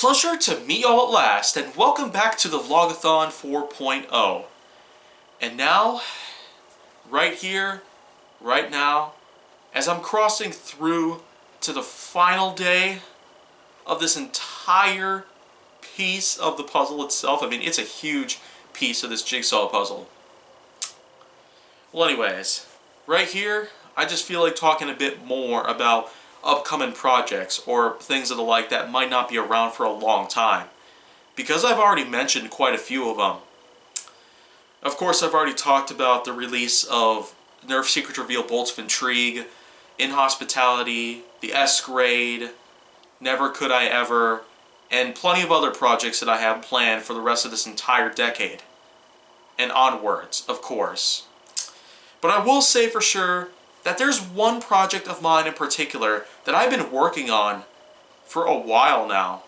pleasure to meet y'all at last, and welcome back to the Vlog-A-Thon 4.0. And now, right here, right now, as I'm crossing through to the final day of this entire piece of the puzzle itself. I mean, it's a huge piece of this jigsaw puzzle. Well, anyways, right here, I just feel like talking a bit more about upcoming projects or things of the like that might not be around for a long time, because I've already mentioned quite a few of them. Of course, I've already talked about the release of Nerf Secret Reveal Bolts of Intrigue, Inhospitality, the S-Grade, Never Could I Ever, and plenty of other projects that I have planned for the rest of this entire decade. And onwards, of course. But I will say for sure that there's one project of mine in particular that I've been working on for a while now.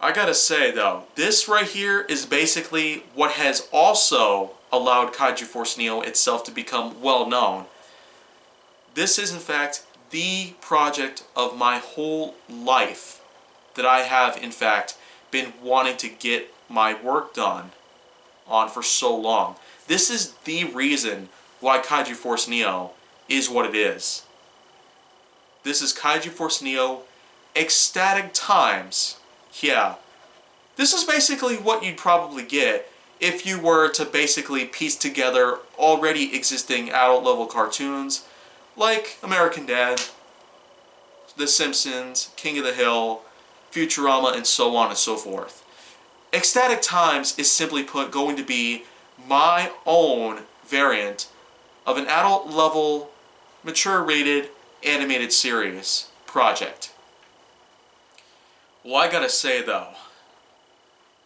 I gotta say though, this right here is basically what has also allowed Kaiju Force Neo itself to become well known. This is in fact the project of my whole life that I have in fact been wanting to get my work done on for so long. This is the reason why Kaiju Force Neo is what it is. This is Kaiju Force Neo Ecstatic Times. Yeah. This is basically what you'd probably get if you were to basically piece together already existing adult level cartoons like American Dad, The Simpsons, King of the Hill, Futurama, and so on and so forth. Ecstatic Times is simply put going to be my own variant of an adult level, mature rated animated series project. Well, I gotta say though,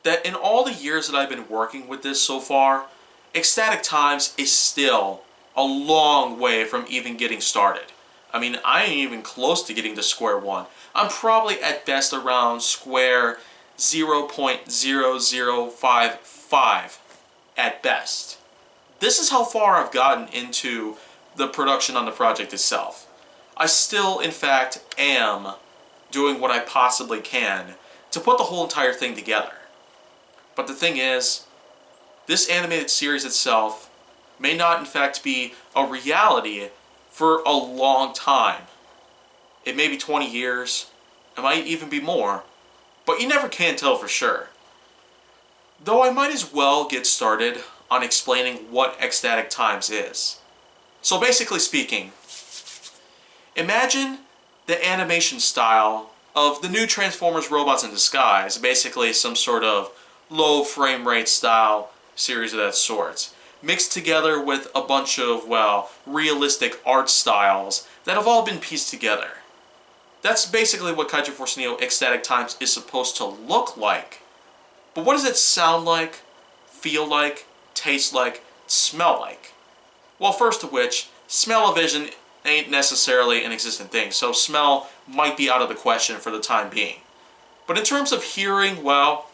that in all the years that I've been working with this so far, Ecstatic Times is still a long way from even getting started. I mean, I ain't even close to getting to square one. I'm probably at best around square 0.0055 at best. This is how far I've gotten into the production on the project itself. I still, in fact, am doing what I possibly can to put the whole entire thing together. But the thing is, this animated series itself may not, in fact, be a reality for a long time. It may be 20 years, it might even be more, but you never can tell for sure. Though I might as well get started on explaining what Ecstatic Times is. So basically speaking, imagine the animation style of the new Transformers Robots in Disguise, basically some sort of low frame rate style series of that sort, mixed together with a bunch of, well, realistic art styles that have all been pieced together. That's basically what Kaiju Force Neo Ecstatic Times is supposed to look like. But what does it sound like, feel like, taste like, smell like? Well, first of which, smell-o-vision ain't necessarily an existent thing, so smell might be out of the question for the time being. But in terms of hearing, well,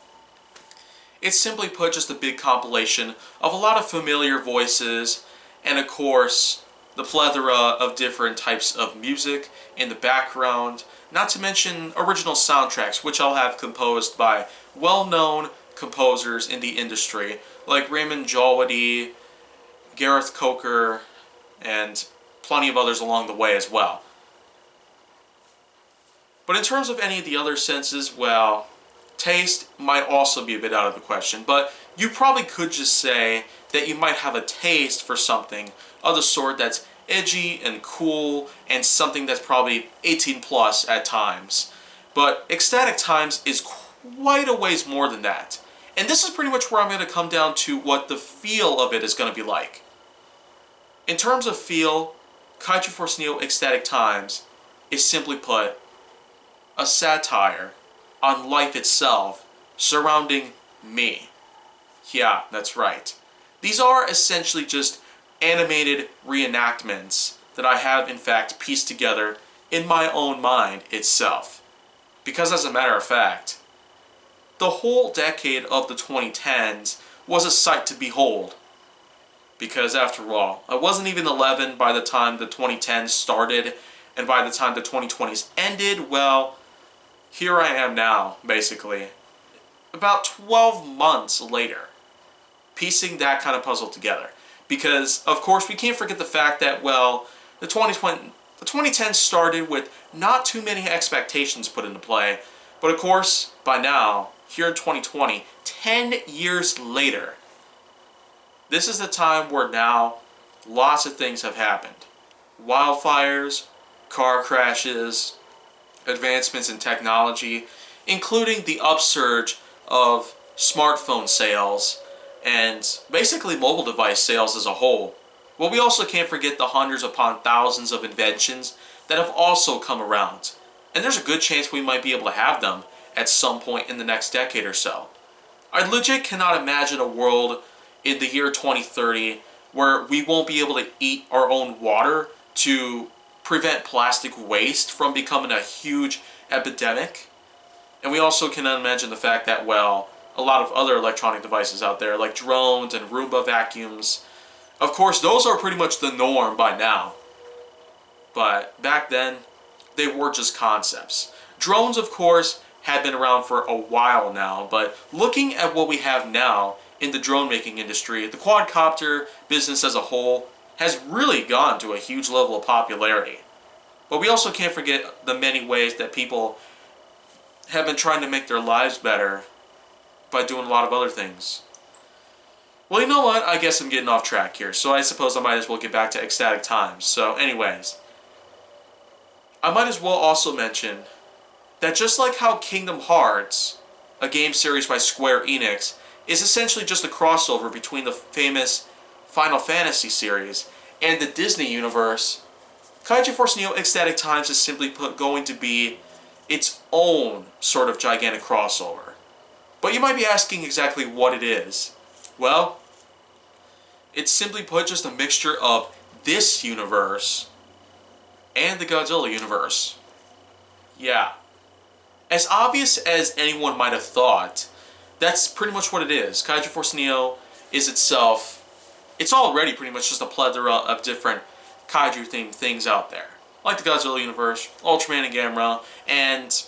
it's simply put just a big compilation of a lot of familiar voices, and of course, the plethora of different types of music in the background, not to mention original soundtracks, which I'll have composed by well-known composers in the industry, like Raymond Jawadi, Gareth Coker, and plenty of others along the way as well. But in terms of any of the other senses, well, taste might also be a bit out of the question, but you probably could just say that you might have a taste for something of the sort that's edgy and cool, and something that's probably 18 plus at times. But Ecstatic Times is quite a ways more than that. And this is pretty much where I'm going to come down to what the feel of it is going to be like. In terms of feel, Kaiju Force Neo Ecstatic Times is simply put a satire on life itself surrounding me. Yeah, that's right. These are essentially just animated reenactments that I have in fact pieced together in my own mind itself. Because as a matter of fact, the whole decade of the 2010s was a sight to behold. Because after all, I wasn't even 11 by the time the 2010s started, and by the time the 2020s ended, well, here I am now, basically, about 12 months later, piecing that kind of puzzle together. Because, of course, we can't forget the fact that, well, the 2010s started with not too many expectations put into play. But, of course, by now, here in 2020, 10 years later, this is the time where now lots of things have happened. Wildfires, car crashes, advancements in technology, including the upsurge of smartphone sales and basically mobile device sales as a whole. Well, we also can't forget the hundreds upon thousands of inventions that have also come around. And there's a good chance we might be able to have them at some point in the next decade or so. I legit cannot imagine a world in the year 2030 where we won't be able to eat our own water to prevent plastic waste from becoming a huge epidemic. And we also cannot imagine the fact that, well, a lot of other electronic devices out there, like drones and Roomba vacuums, of course, those are pretty much the norm by now. But back then, they were just concepts. Drones, of course, had been around for a while now, but looking at what we have now in the drone making industry, the quadcopter business as a whole has really gone to a huge level of popularity. But we also can't forget the many ways that people have been trying to make their lives better by doing a lot of other things. Well, you know what? I guess I'm getting off track here, so I suppose I might as well get back to ecstatic times. So anyways, I might as well also mention that just like how Kingdom Hearts, a game series by Square Enix, is essentially just a crossover between the famous Final Fantasy series and the Disney universe, Kaiju Force Neo Ecstatic Times is simply going to be its own sort of gigantic crossover. But you might be asking exactly what it is. Well, it's simply put just a mixture of this universe and the Godzilla universe. Yeah. As obvious as anyone might have thought, that's pretty much what it is. Kaiju Force Neo is itself, it's already pretty much just a plethora of different kaiju-themed things out there. Like the Godzilla universe, Ultraman and Gamera, and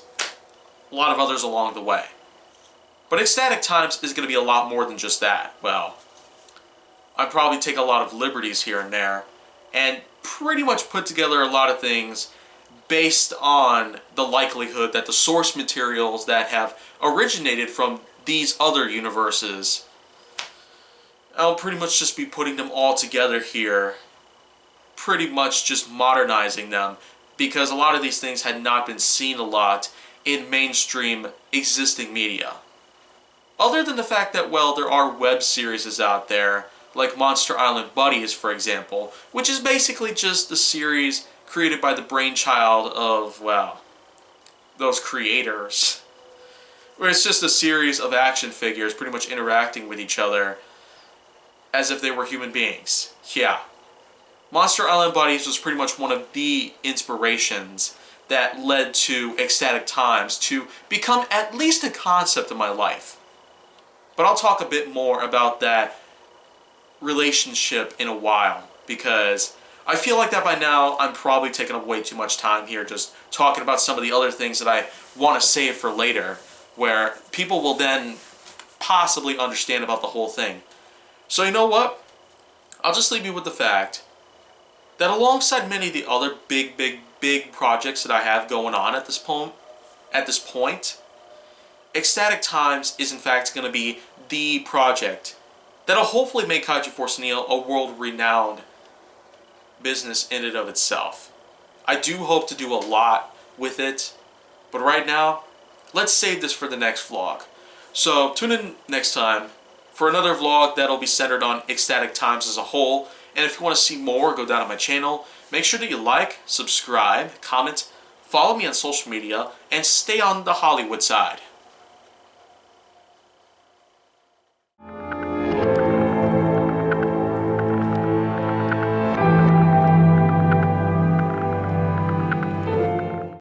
a lot of others along the way. But Ecstatic Times is going to be a lot more than just that. Well, I probably take a lot of liberties here and there, and pretty much put together a lot of things based on the likelihood that the source materials that have originated from these other universes, I'll pretty much just be putting them all together here, pretty much just modernizing them, because a lot of these things had not been seen a lot in mainstream existing media. Other than the fact that, well, there are web series out there, like Monster Island Buddies, for example, which is basically just a series created by the brainchild of, well, those creators. Where it's just a series of action figures pretty much interacting with each other as if they were human beings. Yeah. Monster Island Buddies was pretty much one of the inspirations that led to Ecstatic Times to become at least a concept in my life. But I'll talk a bit more about that relationship in a while, because I feel like that by now I'm probably taking up way too much time here just talking about some of the other things that I want to save for later, where people will then possibly understand about the whole thing. So you know what? I'll just leave you with the fact that alongside many of the other big projects that I have going on at this point, Ecstatic Times is in fact going to be the project that'll hopefully make Kaiju Force Neo a world-renowned business in and of itself. I do hope to do a lot with it, but right now, let's save this for the next vlog. So tune in next time for another vlog that'll be centered on Ecstatic Times as a whole. And if you want to see more, go down to my channel. Make sure that you like, subscribe, comment, follow me on social media, and stay on the Hollywood side.